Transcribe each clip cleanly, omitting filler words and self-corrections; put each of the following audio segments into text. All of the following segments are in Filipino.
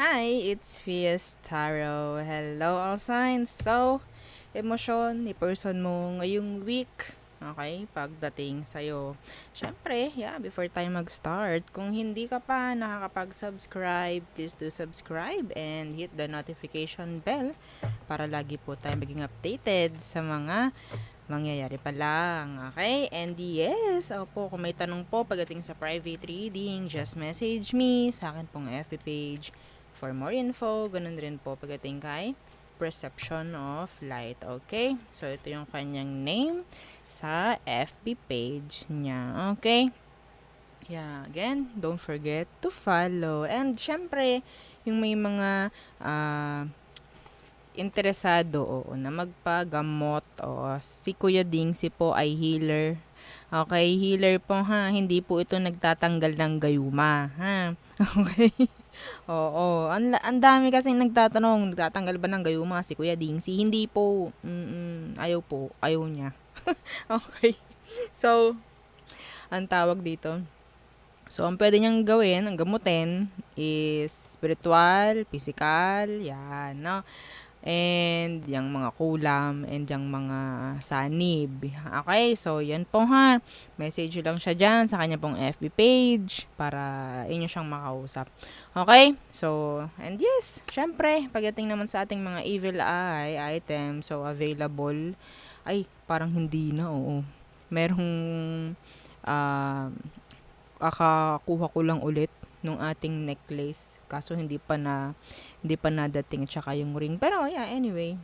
Hi, it's Fies Taro. Hello, all signs. So, emosyon ni person mo ngayong week. Okay, pagdating sa'yo. Siyempre, before tayo mag-start, kung hindi ka pa nakakapag-subscribe, please do subscribe and hit the notification bell para lagi po tayo maging updated sa mga mangyayari pa lang. Okay? And yes, opo, kung may tanong po pagdating sa private reading, just message me sa akin pong FB page for more info. Ganun rin po pagdating kay Perception of Light. Okay? So, ito yung kanyang name sa FB page niya. Okay? Yeah, again, don't forget to follow. And syempre, yung may mga interesado na magpagamot si Kuya Dingsi po ay healer. Okay, healer po ha, hindi po ito nagtatanggal ng gayuma ha. Okay. Oo, ang dami kasi nagtatanong, nagtatanggal ba ng gayuma si Kuya Dingsi? Hindi po. Ayaw po, ayaw niya. Okay. So, ang tawag dito. So, ang pwede niyang gawin, ang gamutin is spiritual, physical, yan, no? And yung mga kulam and yung mga sanib. Okay, so yan po ha. Message lang siya dyan sa kanya pong FB page para inyo siyang makausap. Okay, so and yes, syempre, pagdating naman sa ating mga evil eye items, so available, ay parang hindi na, oo. Merong kakakuha ko lang ulit nung ating necklace. Kaso hindi pa nadating at saka yung ring. Pero yeah, anyway,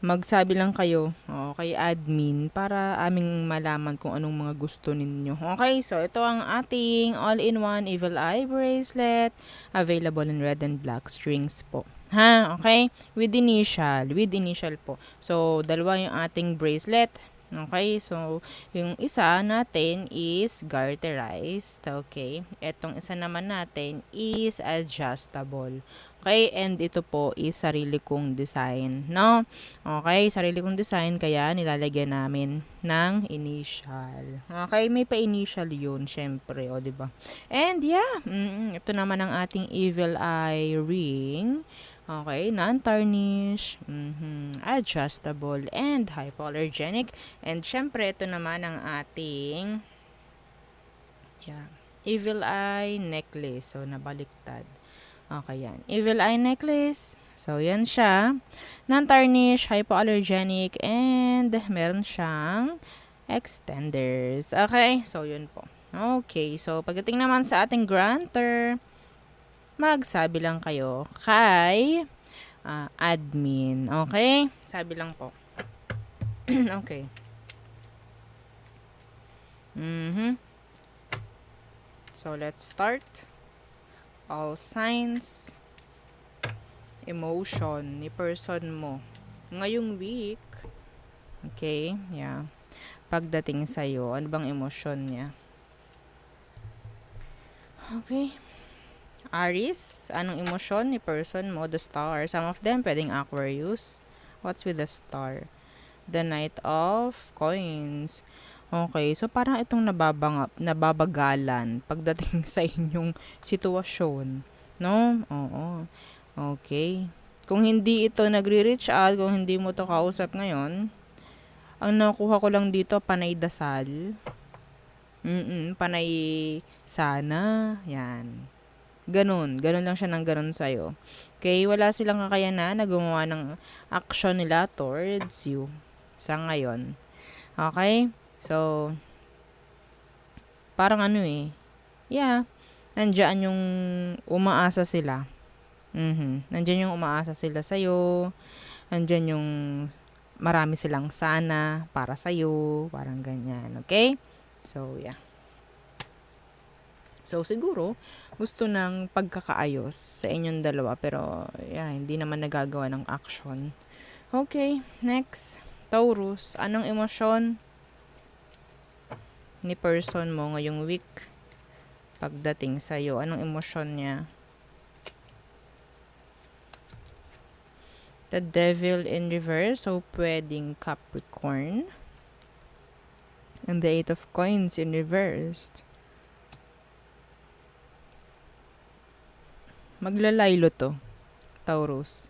magsabi lang kayo kay admin para aming malaman kung anong mga gusto ninyo. Okay, so ito ang ating all-in-one Evil Eye Bracelet. Available in red and black strings po. Ha, okay? With initial po. So, dalawa yung ating bracelet. Okay, so yung isa natin is garterized. Okay, etong isa naman natin is adjustable. Okay, and ito po is sarili kong design, no? Okay, sarili kong design kaya nilalagyan namin ng initial. Okay, may pa-initial yun, syempre, o, diba? And yeah, ito naman ang ating Evil Eye ring. Okay, non-tarnish, adjustable, and hypoallergenic. And syempre, ito naman ang ating Evil Eye necklace. So, nabaliktad. Okay, yan. Evil Eye necklace. So, yan siya. Non-tarnish, hypoallergenic, and meron siyang extenders. Okay, so yun po. Okay, so pagdating naman sa ating granter, magsabi lang kayo kay admin. Okay? Sabi lang po. Okay. So, let's start. All signs, emotion ni person mo ngayong week. Okay? Yeah. Pagdating sa'yo, ano bang emosyon niya? Okay. Aries, anong emosyon ni person mo? The star. Some of them pwedeng Aquarius. What's with the star? The Knight of Coins. Okay, so parang itong nababagalan pagdating sa inyong sitwasyon, no? Oo. Okay. Kung hindi ito nagre-reach out, kung hindi mo to kausap ngayon, ang nakuha ko lang dito, panay dasal. Panay sana. Yan. Ganun lang siya ng ganun sa'yo. Okay, wala silang kakayanan na gumawa ng action nila towards you sa ngayon. Okay? So, parang nandiyan yung umaasa sila. Nandiyan yung umaasa sila sa'yo. Nandiyan yung marami silang sana para sa'yo. Parang ganyan. Okay? So, yeah. So, siguro, gusto ng pagkakaayos sa inyong dalawa. Pero, hindi naman nagagawa ng action. Okay, next. Taurus, anong emosyon ni person mo ngayong week pagdating sa'yo? Anong emosyon niya? The Devil in reverse, so pwedeng Capricorn. And the Eight of Coins in reversed. Maglalaylo to, Taurus.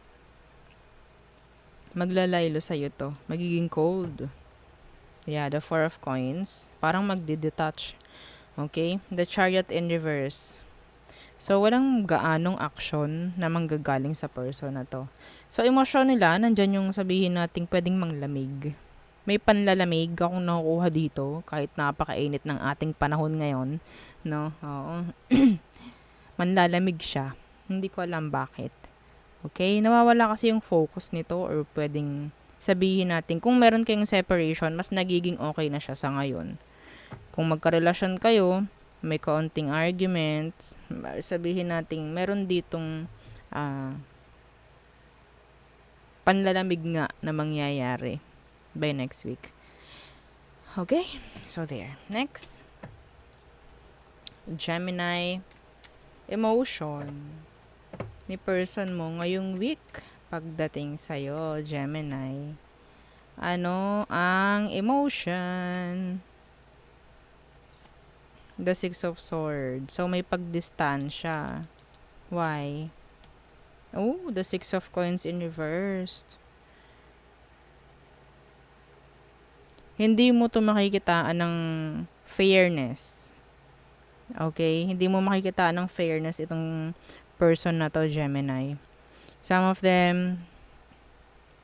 Maglalaylo sa'yo to. Magiging cold. Yeah, the Four of Coins. Parang magdi-detach. Okay? The Chariot in reverse. So, walang gaanong action na manggagaling sa person na to. So, emosyon nila, nandyan yung sabihin nating pwedeng manglamig. May panlalamig akong nakukuha dito, kahit napakainit ng ating panahon ngayon. No? Oo. Manlalamig siya. Hindi ko alam bakit. Okay? Nawawala kasi yung focus nito or pwedeng sabihin natin, kung meron kayong separation, mas nagiging okay na siya sa ngayon. Kung magkarelasyon kayo, may kaunting arguments, sabihin natin, meron ditong panlalamig nga na mangyayari by next week. Okay? So, there. Next. Gemini. Emotion ni person mo ngayong week pagdating sa'yo, Gemini. Ano ang emotion? The Six of Swords. So, may pagdistansya. Why? Oh, the Six of Coins in reversed. Hindi mo to makikitaan ng fairness. Okay? Hindi mo makikitaan ng fairness itong person na to, Gemini. Some of them,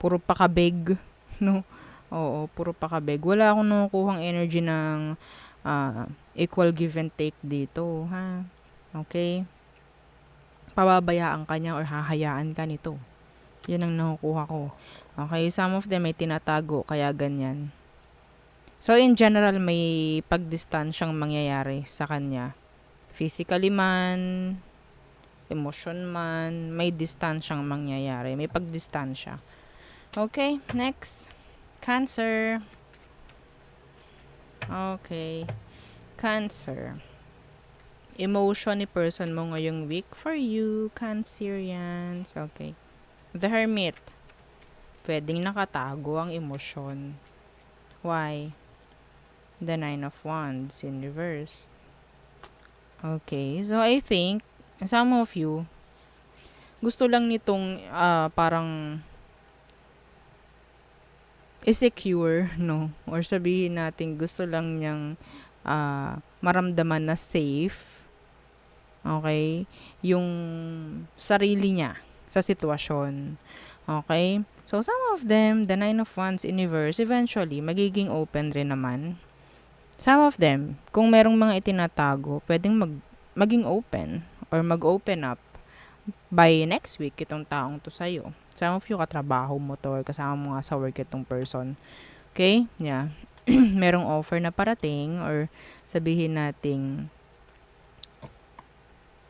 puro pakabig. No? Oo, puro pakabig. Wala akong nakukuhang energy ng equal give and take dito, ha? Okay? Pababayaan ka niya or hahayaan ka nito. Yun ang nakukuha ko. Okay? Some of them may tinatago, kaya ganyan. So, in general, may pagdistansyang mangyayari sa kanya. Physically man, emotion man, may distansyang mangyayari. May pagdistansya. Okay, next. Cancer. Okay. Cancer. Emotion ni person mo ngayong week for you, Cancerians. Okay. The Hermit. Pwedeng nakatago ang emosyon. Why? The Nine of Wands in reverse. Okay. So, I think, some of you, gusto lang nitong parang i-secure, no? Or sabihin natin, gusto lang niyang maramdaman na safe. Okay? Yung sarili niya sa sitwasyon. Okay? So, some of them, the Nine of Wands in reverse, eventually, magiging open rin naman. Some of them, kung merong mga itinatago, pwedeng maging open or mag-open up by next week itong taong to sa'yo. Some of you, katrabaho mo to or kasama mo nga sa work itong person. Okay? Yeah. Merong offer na parating or sabihin nating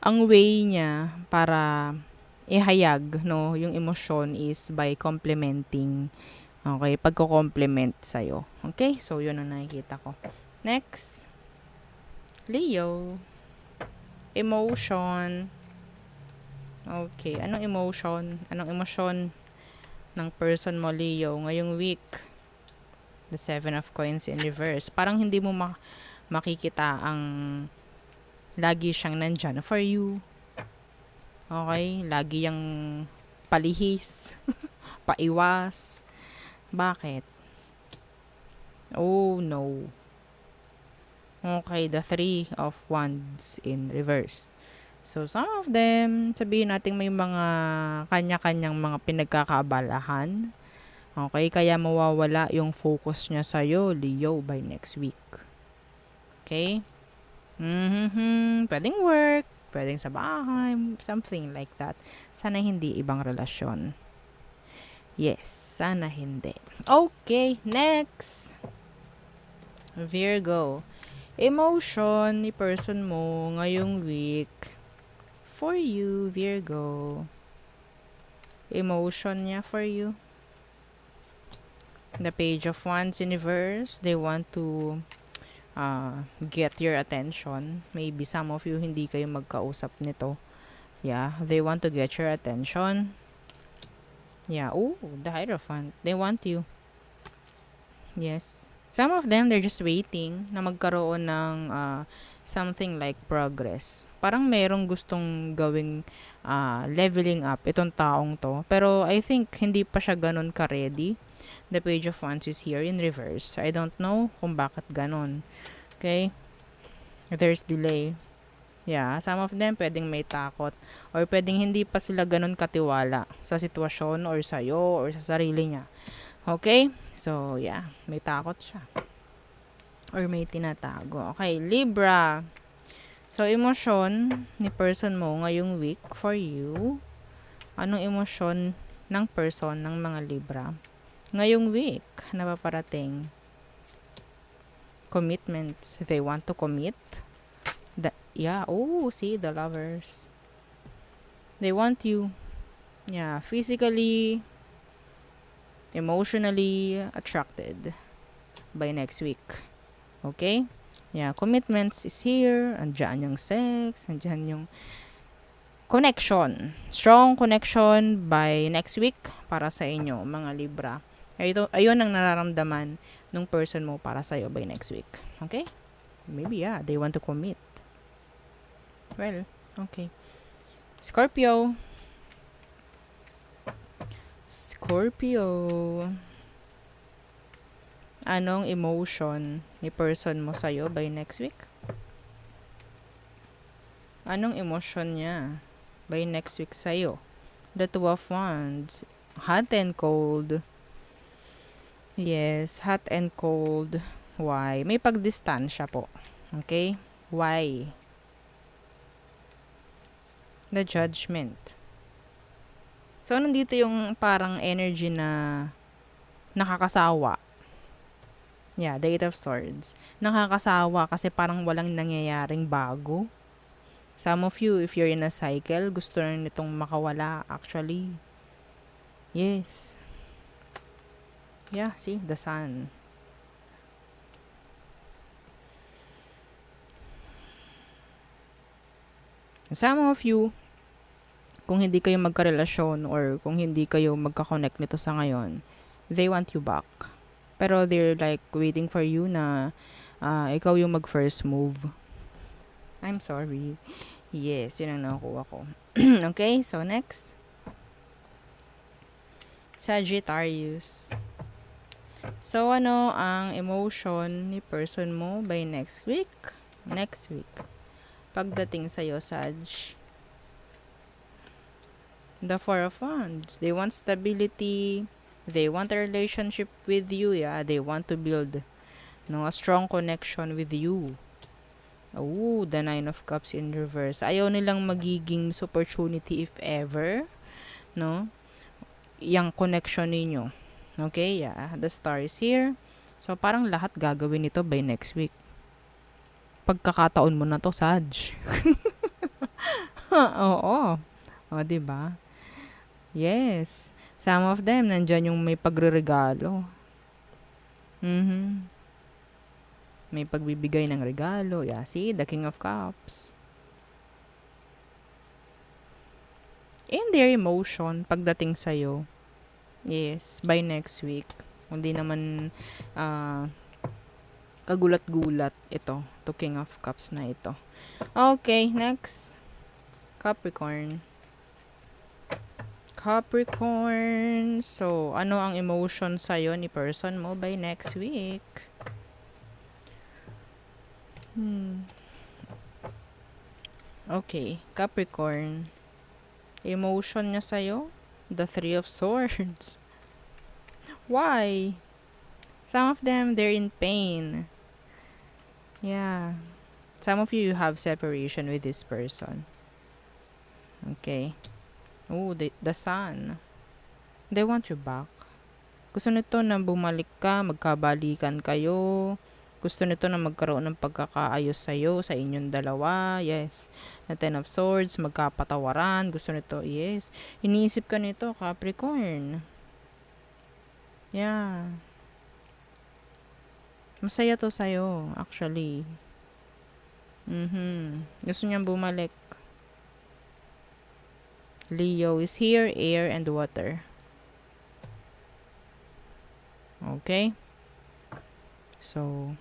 ang way niya para ihayag, no, yung emosyon is by complimenting. Okay? Pagko-compliment sa'yo. Okay? So, yun ang nakikita ko. Next. Leo. Emotion. Okay. Anong emotion? Anong emosyon ng person mo, Leo, ngayong week? The Seven of Coins in reverse. Parang hindi mo makikita ang lagi siyang nandyan for you. Okay? Lagi yung palihis. Paiwas. Bakit? Oh, no. Okay, the Three of Wands in reverse. So, some of them, sabihin natin may mga kanya-kanyang mga pinagkakaabalahan. Okay, kaya mawawala yung focus niya sa'yo, Leo, by next week. Okay? Pwedeng work, pwedeng sa bahay, something like that. Sana hindi ibang relasyon. Yes, sana hindi. Okay, next. Virgo. Emotion ni person mo ngayong week. For you, Virgo. Emotion niya for you. The Page of Wands in reverse. They want to get your attention. Maybe some of you hindi kayo magkausap nito. Yeah, they want to get your attention. Yeah, oh, the Hierophant. They want you. Yes. Some of them, they're just waiting na magkaroon ng something like progress. Parang merong gustong gawing leveling up itong taong to. Pero I think hindi pa siya ganun ka-ready. The Page of Wands is here in reverse. I don't know kung bakit ganun. Okay? There's delay. Yeah, some of them pwedeng may takot or pwedeng hindi pa sila ganun katiwala sa sitwasyon or sa'yo or sa sarili niya. Okay? So, yeah, may takot siya. Or may tinatago. Okay, Libra. So, emosyon ni person mo ngayong week for you. Anong emosyon ng person ng mga Libra ngayong week na paparating? Commitments. They want to commit. See, the Lovers. They want you. Yeah, physically, emotionally attracted by next week. Okay? Yeah, commitments is here. Andyan yung sex. Andyan yung connection. Strong connection by next week para sa inyo, mga Libra. Ayun ang nararamdaman ng person mo para sa'yo by next week. Okay? Maybe, they want to commit. Well, okay. Scorpio. Anong emotion ni person mo sa'yo by next week? Anong emotion niya by next week sa'yo? The Two of Wands. Hot and cold. Yes, hot and cold. Why? May pagdistansya po. Okay? Why? The Judgment. So, nandito yung parang energy na nakakasawa. Yeah, the Eight of Swords. Nakakasawa kasi parang walang nangyayaring bago. Some of you, if you're in a cycle, gusto rin nitong makawala actually. Yes. Yeah, see, the Sun. Some of you, kung hindi kayo magkarelasyon or kung hindi kayo magka-connect nito sa ngayon, they want you back. Pero they're like waiting for you na ikaw yung mag-first move. I'm sorry. Yes, yun ang nakuha ko. Okay, so next. Sagittarius. So, ano ang emotion ni person mo by next week? Next week. Pagdating sa'yo, Sag. The Four of Wands. They want stability. They want a relationship with you. Yeah, they want to build a strong connection with you. Oh, the Nine of Cups in reverse. Ayaw nilang magiging opportunity if ever, no? Yang connection ninyo. Okay, yeah. The Star is here. So, parang lahat gagawin ito by next week. Pagkakataon mo na to, Sag. Oo. O, diba? Yes. Some of them, nandyan yung may pagre-regalo. May pagbibigay ng regalo. Yeah, see? The King of Cups. In their emotion, pagdating sa'yo, yes, by next week. Hindi naman kagulat-gulat ito. To King of Cups na ito. Okay, next. Capricorn. So, ano ang emotion sa'yo ni person mo by next week? Okay, Capricorn. Emotion niya sa'yo? The Three of Swords. Why? Some of them, they're in pain. Yeah. Some of you have separation with this person. Okay. Oh, the Sun. They want you back. Gusto nito na bumalik ka, magkabalikan kayo. Gusto nito na magkaroon ng pagkakaayos sa'yo, sa inyong dalawa. Yes. The Ten of Swords, magkapatawaran. Gusto nito, yes. Iniisip ka nito, Capricorn. Yeah. Masaya to sa'yo, actually. Gusto niyang bumalik. Leo is here, air and water. Okay? So,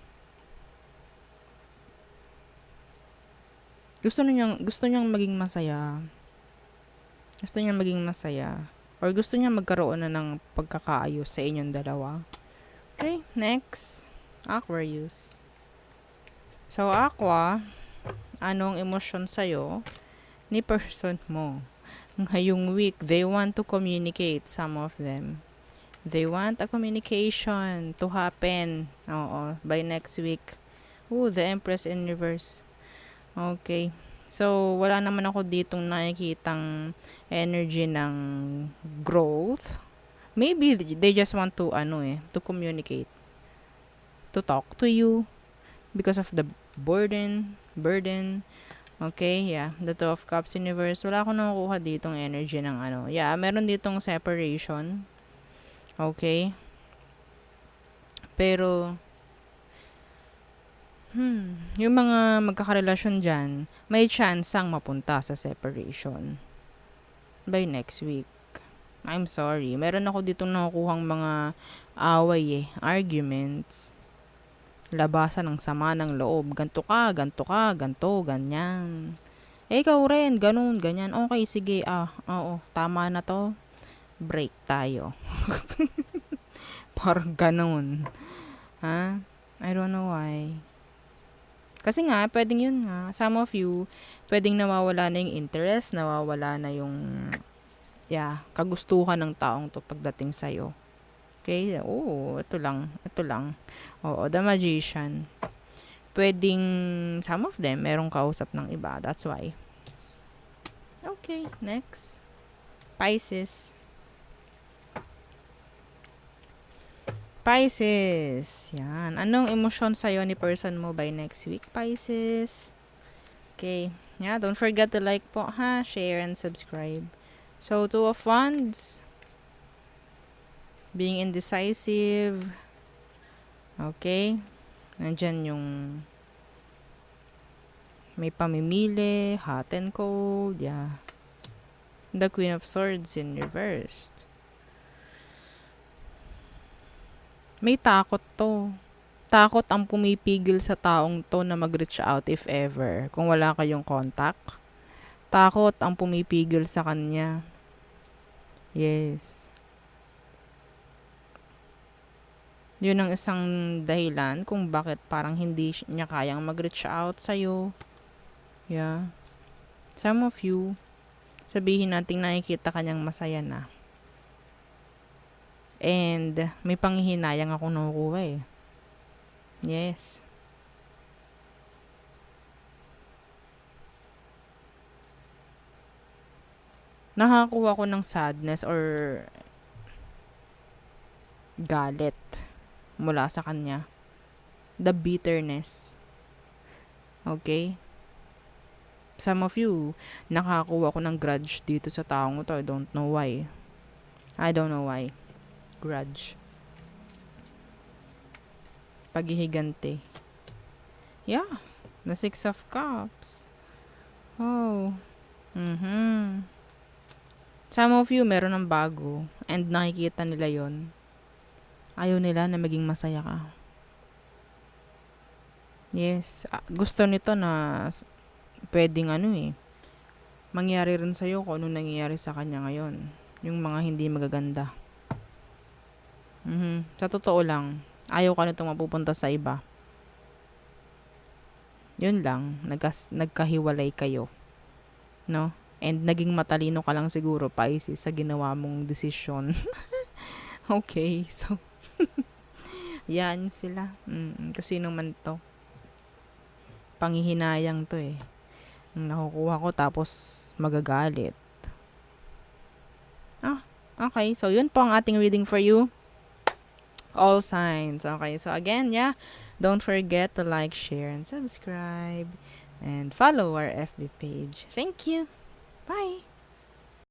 gusto niyang maging masaya. Gusto niyang maging masaya. Or gusto niya magkaroon na ng pagkakaayos sa inyong dalawa. Okay, next. Aquarius. So, Aqua, anong emosyon sa'yo ni person mo? Ngayong week, they want to communicate, some of them. They want a communication to happen. Oo, by next week. Ooh, the Empress in reverse. Okay. So, wala naman ako ditong nakikitang energy ng growth. Maybe they just want to, to communicate. To talk to you. Because of the burden. Okay, yeah. The Two of Cups universe. Wala akong nakukuha ditong energy ng Yeah, meron ditong separation. Okay. Pero, yung mga magkakarelasyon dyan, may chance ang mapunta sa separation by next week. I'm sorry. Meron ako ditong nakukuhang mga away arguments. Labasan ng sama ng loob. Ganto ka, ganto, ganyan. Ikaw rin, ganun, ganyan. Okay, sige, oo, tama na to. Break tayo. Parang ganun. Ha? I don't know why. Kasi nga, pwedeng yun nga. Some of you, pwedeng nawawala na yung interest, nawawala na yung, kagustuhan ng taong to pagdating sa'yo. Okay? Ito lang. Oo, the Magician. Pwedeng, some of them, merong kausap ng iba. That's why. Okay, next. Pisces. Yan. Anong emosyon sa'yo ni person mo by next week, Pisces? Okay. Yeah, don't forget to like po, ha? Share and subscribe. So, Two of Wands. Being indecisive. Okay. Nandyan yung may pamimili, hot and cold, yeah. The Queen of Swords in reversed. May takot to. Takot ang pumipigil sa taong to na mag-reach out if ever. Kung wala kayong contact. Takot ang pumipigil sa kanya. Yes. Yun ang isang dahilan kung bakit parang hindi niya kayang mag-reach out sa'yo. Yeah. Some of you, sabihin natin nakikita kanyang masaya na. And may panghihinayang akong nakukuha eh. Yes. Nakakuha ko ng sadness or galit mula sa kanya. The bitterness. Okay? Some of you, nakakuha ko ng grudge dito sa taong ito. I don't know why. Grudge. Paghihigante. Yeah. The Six of Cups. Oh. Some of you, meron ng bago. And nakikita nila yon. Ayaw nila na maging masaya ka. Yes. Gusto nito na pwedeng mangyari rin sa'yo kung anong nangyayari sa kanya ngayon. Yung mga hindi magaganda. Sa totoo lang, ayaw ka nitong mapupunta sa iba. Yun lang, nagkahiwalay kayo. No? And naging matalino ka lang siguro, Pisces, sa ginawa mong desisyon. Okay, so, yan sila. Kasi naman to. Panghihinayang to eh. Nakukuha ko tapos magagalit. Okay, so yun po ang ating reading for you. All signs. Okay, so again, don't forget to like, share, and subscribe. And follow our FB page. Thank you. Bye.